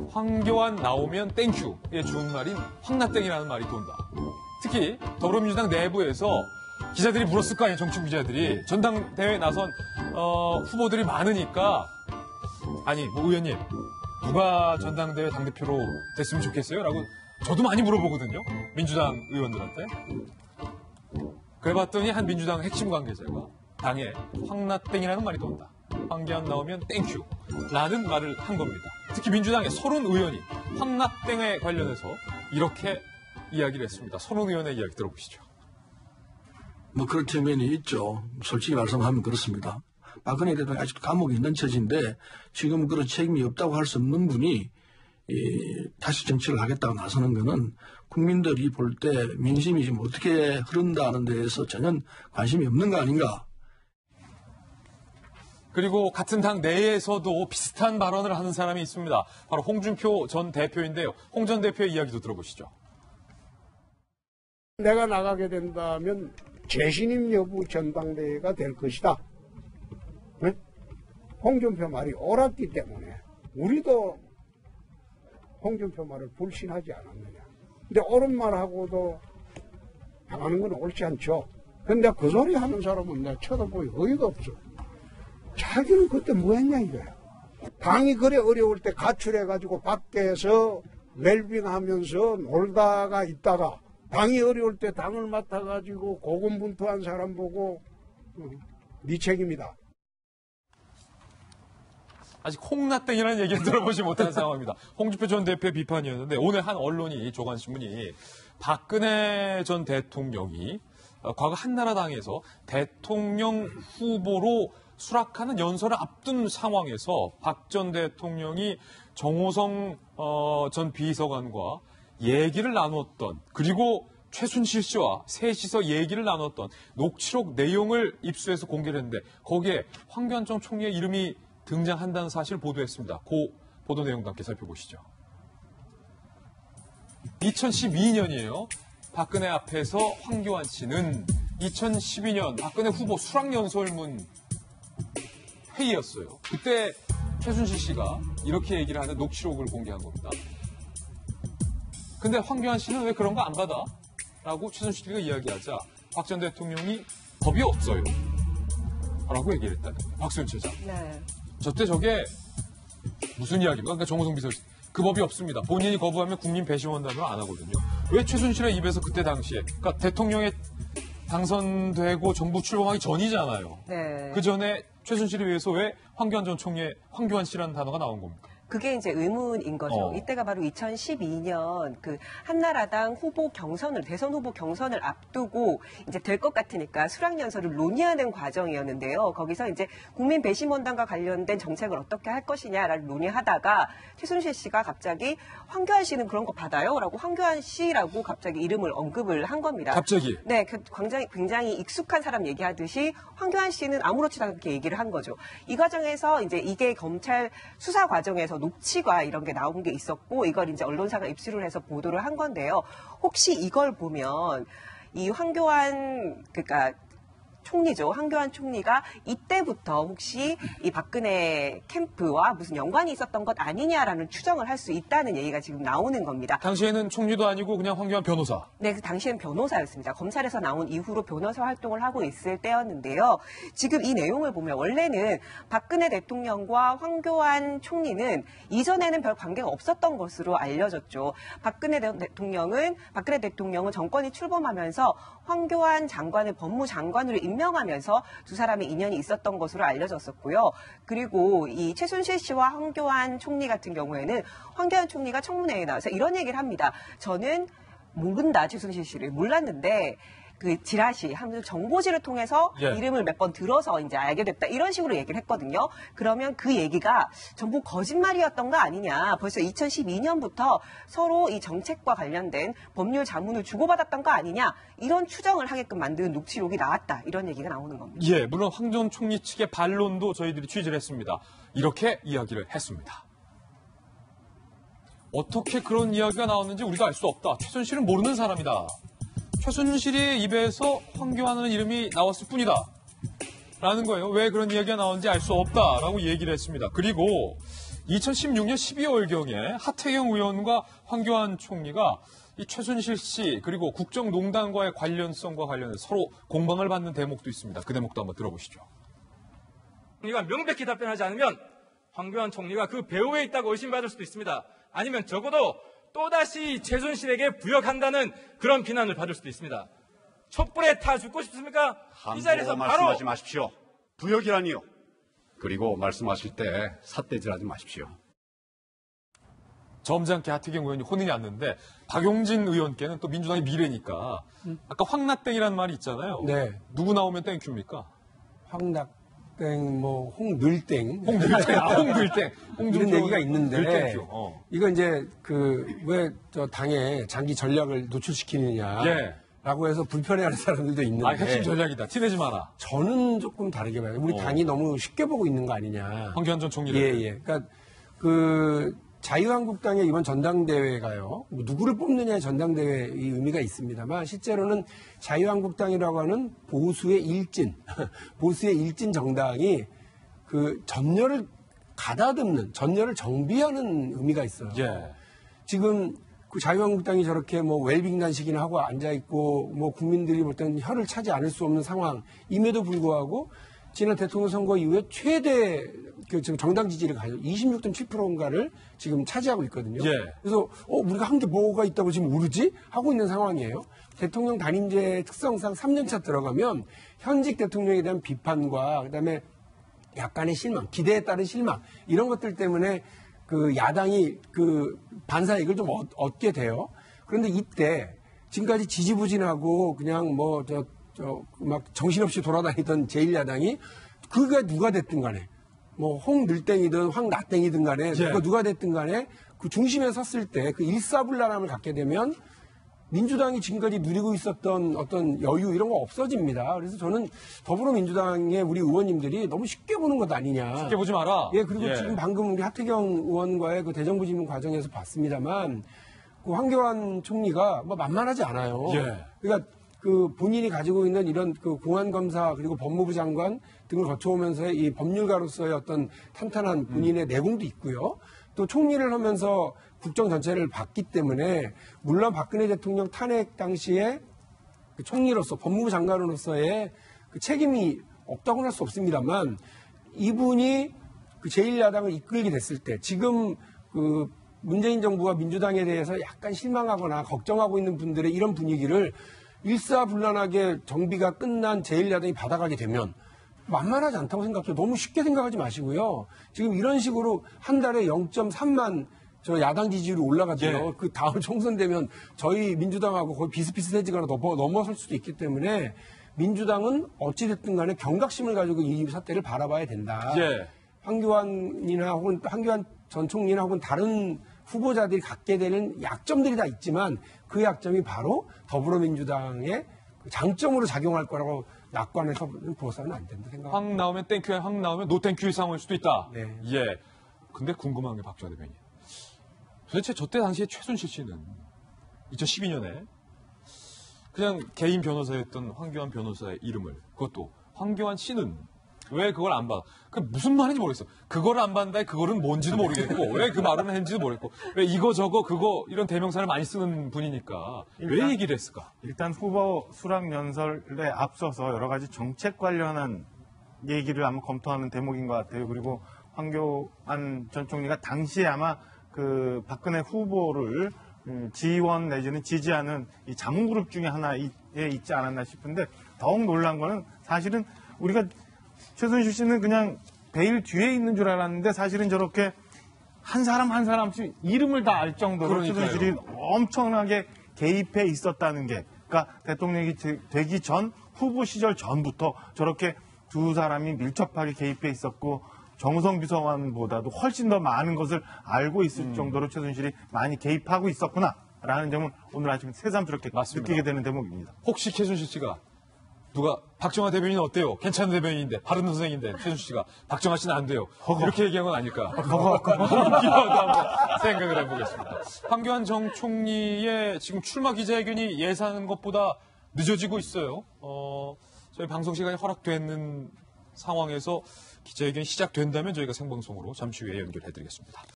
황교안 나오면 땡큐의 준말인 황나땡이라는 말이 돈다. 특히 더불어민주당 내부에서 기자들이 물었을 거 아니에요. 정치 기자들이. 전당대회에 나선 후보들이 많으니까 아니 뭐 의원님 누가 전당대회 당대표로 됐으면 좋겠어요? 라고 저도 많이 물어보거든요. 민주당 의원들한테. 그래봤더니 한 민주당 핵심 관계자가 당에 황나땡이라는 말이 돈다. 황교안 나오면 땡큐 라는 말을 한 겁니다. 특히 민주당의 서른 의원이 황나땡에 관련해서 이렇게 이야기를 했습니다. 서른 의원의 이야기 들어보시죠. 뭐 그런 측면이 있죠. 솔직히 말씀하면 그렇습니다. 박근혜 대통령이 아직도 감옥에 있는 처지인데 지금 그런 책임이 없다고 할 수 없는 분이 다시 정치를 하겠다고 나서는 거는 국민들이 볼 때 민심이 지금 어떻게 흐른다는 데에서 전혀 관심이 없는 거 아닌가. 그리고 같은 당 내에서도 비슷한 발언을 하는 사람이 있습니다. 바로 홍준표 전 대표인데요. 홍 전 대표의 이야기도 들어보시죠. 내가 나가게 된다면 재신임 여부 전당대회가 될 것이다. 네? 홍준표 말이 옳았기 때문에 우리도 홍준표 말을 불신하지 않았느냐. 근데 옳은 말하고도 당하는 건 옳지 않죠. 근데 그 소리 하는 사람은 내가 쳐다보기 어이가 없어. 자기는 그때 뭐 했냐 이거야. 당이 그래 어려울 때 가출해가지고 밖에서 웰빙하면서 놀다가 있다가 당이 어려울 때 당을 맡아가지고 고군분투한 사람 보고 네 책임이다. 아직 홍나땡이라는 얘기를 들어보지 못한 상황입니다. 홍준표 전 대표의 비판이었는데 오늘 한 언론이 조간신문이 박근혜 전 대통령이 과거 한나라당에서 대통령 후보로 수락하는 연설을 앞둔 상황에서 박 전 대통령이 정호성 전 비서관과 얘기를 나눴던 그리고 최순실 씨와 셋이서 얘기를 나눴던 녹취록 내용을 입수해서 공개를 했는데 거기에 황교안 전 총리의 이름이 등장한다는 사실을 보도했습니다. 그 보도 내용도 함께 살펴보시죠. 2012년이에요. 박근혜 앞에서 황교안 씨는 2012년 박근혜 후보 수락연설문 회의였어요. 그때 최순실 씨가 이렇게 얘기를 하는 녹취록을 공개한 겁니다. 근데 황교안 씨는 왜 그런 거 안 받아? 라고 최순실 씨가 이야기하자 박 전 대통령이 법이 없어요. 라고 얘기를 했다는 거예요. 박수현 차장. 네. 저때 저게 무슨 이야기입니까? 그러니까 정호성 비서실. 그 법이 없습니다. 본인이 거부하면 국민 배심원단을 안 하거든요. 왜 최순실의 입에서 그때 당시에 그러니까 대통령에 당선되고 정부 출범하기 전이잖아요. 네. 그 전에 최순실에 의해서 왜 황교안 전 총리의 황교안 씨라는 단어가 나온 겁니까? 그게 이제 의문인 거죠. 이때가 바로 2012년 그 한나라당 후보 경선을, 대선 후보 경선을 앞두고 이제 될 것 같으니까 수락연설을 논의하는 과정이었는데요. 거기서 이제 국민 배심원단과 관련된 정책을 어떻게 할 것이냐를 논의하다가 최순실 씨가 갑자기 황교안 씨는 그런 거 받아요? 라고 황교안 씨라고 갑자기 이름을 언급을 한 겁니다. 갑자기? 네, 굉장히 익숙한 사람 얘기하듯이 황교안 씨는 아무렇지도 않게 얘기를 한 거죠. 이 과정에서 이제 이게 검찰 수사 과정에서 녹취가 이런 게 나온 게 있었고 이걸 이제 언론사가 입수를 해서 보도를 한 건데요. 혹시 이걸 보면 이 황교안 그러니까 총리죠. 황교안 총리가 이때부터 혹시 이 박근혜 캠프와 무슨 연관이 있었던 것 아니냐라는 추정을 할 수 있다는 얘기가 지금 나오는 겁니다. 당시에는 총리도 아니고 그냥 황교안 변호사. 네, 그 당시엔 변호사였습니다. 검찰에서 나온 이후로 변호사 활동을 하고 있을 때였는데요. 지금 이 내용을 보면 원래는 박근혜 대통령과 황교안 총리는 이전에는 별 관계가 없었던 것으로 알려졌죠. 박근혜 대통령은 정권이 출범하면서 황교안 장관을 법무장관으로 임명하면서 두 사람의 인연이 있었던 것으로 알려졌었고요. 그리고 이 최순실 씨와 황교안 총리 같은 경우에는 황교안 총리가 청문회에 나와서 이런 얘기를 합니다. 저는 모른다, 최순실 씨를. 몰랐는데 그 지라시 하면서 정보지를 통해서 이름을 몇 번 들어서 이제 알게 됐다. 이런 식으로 얘기를 했거든요. 그러면 그 얘기가 전부 거짓말이었던 거 아니냐. 벌써 2012년부터 서로 이 정책과 관련된 법률 자문을 주고받았던 거 아니냐. 이런 추정을 하게끔 만드는 녹취록이 나왔다. 이런 얘기가 나오는 겁니다. 예, 물론 황 전 총리 측의 반론도 저희들이 취재를 했습니다. 이렇게 이야기를 했습니다. 어떻게 그런 이야기가 나왔는지 우리가 알 수 없다. 최순실은 모르는 사람이다. 최순실의 입에서 황교안이라는 이름이 나왔을 뿐이다. 라는 거예요. 왜 그런 이야기가 나오는지 알 수 없다라고 얘기를 했습니다. 그리고 2016년 12월경에 하태경 의원과 황교안 총리가 이 최순실 씨 그리고 국정농단과의 관련성과 관련해서 서로 공방을 받는 대목도 있습니다. 그 대목도 한번 들어보시죠. 총리가 명백히 답변하지 않으면 황교안 총리가 그 배후에 있다고 의심받을 수도 있습니다. 아니면 적어도 또다시 최순실에게 부역한다는 그런 비난을 받을 수도 있습니다. 촛불에 타 죽고 싶습니까? 이 자리에서 바로 말씀하지 마십시오. 부역이라니요. 그리고 말씀하실 때 삿대질하지 마십시오. 점잖게 하태경 의원이 혼이 났는데 박용진 의원께는 또 민주당의 미래니까 아까 황나땡이라는 말이 있잖아요. 네. 누구 나오면 땡큐입니까? 황낙땡, 뭐 홍늘땡, 홍들땡. 이런 얘기가 있는데 늘땡큐. 이거 이제 왜 저 당에 장기 전략을 노출시키느냐. 예. 라고 해서 불편해하는 사람들도 있는데 아, 핵심 전략이다. 티내지 마라. 저는 조금 다르게 봐요. 우리 당이 너무 쉽게 보고 있는 거 아니냐. 황교안 전 총리를. 예. 그러니까 자유한국당의 이번 전당대회가요. 뭐 누구를 뽑느냐의 전당대회의 의미가 있습니다만 실제로는 자유한국당이라고 하는 보수의 일진, 보수의 일진 정당이 그 전열을 가다듬는, 전열을 정비하는 의미가 있어요. 예. 지금 그 자유한국당이 저렇게 뭐 웰빙단식이나 하고 앉아있고 뭐 국민들이 볼 때는 혀를 차지 않을 수 없는 상황임에도 불구하고 지난 대통령 선거 이후에 최대 지금 정당 지지를 가지고 26.7%인가를 지금 차지하고 있거든요. 예. 그래서 우리가 한 게 뭐가 있다고 지금 오르지? 하고 있는 상황이에요. 대통령 단임제 특성상 3년차 들어가면 현직 대통령에 대한 비판과 그다음에 약간의 실망, 기대에 따른 실망 이런 것들 때문에 그 야당이 그 반사이익을 좀 얻게 돼요. 그런데 이때 지금까지 지지부진하고 그냥 뭐 막 정신없이 돌아다니던 제1야당이 그가 누가 됐든 간에 뭐 홍늘땡이든 황나땡이든 간에 누가 됐든 간에 그 중심에 섰을 때 그 일사불란함을 갖게 되면 민주당이 지금까지 누리고 있었던 어떤 여유 이런 거 없어집니다. 그래서 저는 더불어민주당의 우리 의원님들이 너무 쉽게 보는 것 아니냐. 쉽게 보지 마라. 예, 그리고 지금 방금 우리 하태경 의원과의 그 대정부 질문 과정에서 봤습니다만 그 황교안 총리가 뭐 만만하지 않아요. 예. 그러니까 그 본인이 가지고 있는 이런 그 공안검사 그리고 법무부 장관 등을 거쳐오면서의 이 법률가로서의 어떤 탄탄한 본인의 내공도 있고요. 또 총리를 하면서 국정 전체를 봤기 때문에 물론 박근혜 대통령 탄핵 당시에 그 총리로서 법무부 장관으로서의 그 책임이 없다고는 할 수 없습니다만 이분이 그 제1야당을 이끌게 됐을 때 지금 그 문재인 정부와 민주당에 대해서 약간 실망하거나 걱정하고 있는 분들의 이런 분위기를 일사불란하게 정비가 끝난 제1야당이 받아가게 되면 만만하지 않다고 생각해요. 너무 쉽게 생각하지 마시고요. 지금 이런 식으로 한 달에 0.3만 저 야당 지지율이 올라가죠. 그 다음 총선 되면 저희 민주당하고 거의 비슷비슷해지거나 넘어설 수도 있기 때문에 민주당은 어찌됐든 간에 경각심을 가지고 이 사태를 바라봐야 된다. 황교안이나 혹은 황교안 전 총리나 혹은 다른 후보자들이 갖게 되는 약점들이 다 있지만 그 약점이 바로 더불어민주당의 장점으로 작용할 거라고 낙관해서 보서는 안 된다 생각합니다. 황 나오면 땡큐야, 황 나오면 노땡큐의 상황일 수도 있다. 네. 예. 근데 궁금한 게 박주환 대변인. 도대체 저때 당시에 최순실 씨는 2012년에 그냥 개인 변호사였던 황교안 변호사의 이름을 그것도 황교안 씨는 왜 그걸 안 봐? 그 무슨 말인지 모르겠어. 그걸 안 받는다. 그거는 뭔지도 모르겠고 왜 그 말은 했는지도 모르겠고 왜 이거 저거 그거 이런 대명사를 많이 쓰는 분이니까 왜 얘기를 했을까? 일단 후보 수락 연설에 앞서서 여러 가지 정책 관련한 얘기를 한번 검토하는 대목인 것 같아요. 그리고 황교안 전 총리가 당시에 아마 그 박근혜 후보를 지원 내지는 지지하는 이 자문그룹 중에 하나에 있지 않았나 싶은데 더욱 놀란 거는 사실은 우리가 최순실 씨는 그냥 베일 뒤에 있는 줄 알았는데 사실은 저렇게 한 사람 한 사람씩 이름을 다 알 정도로 최순실이 엄청나게 개입해 있었다는 게 그러니까 대통령이 되기 전 후보 시절 전부터 저렇게 두 사람이 밀접하게 개입해 있었고 정우성 비서관보다도 훨씬 더 많은 것을 알고 있을 정도로 최순실이 많이 개입하고 있었구나라는 점은 오늘 아침에 새삼스럽게 맞습니다. 느끼게 되는 대목입니다. 혹시 최순실 씨가 누가 박정화 대변인 어때요? 괜찮은 대변인인데 바른 선생인데 최순실 씨가 박정화 씨는 안 돼요. 이렇게 얘기한 건 아닐까? 한번 생각을 해보겠습니다. 황교안 전 총리의 지금 출마 기자회견이 예상한 것보다 늦어지고 있어요. 저희 방송 시간이 허락되는 상황에서 기자회견이 시작된다면 저희가 생방송으로 잠시 후에 연결해드리겠습니다.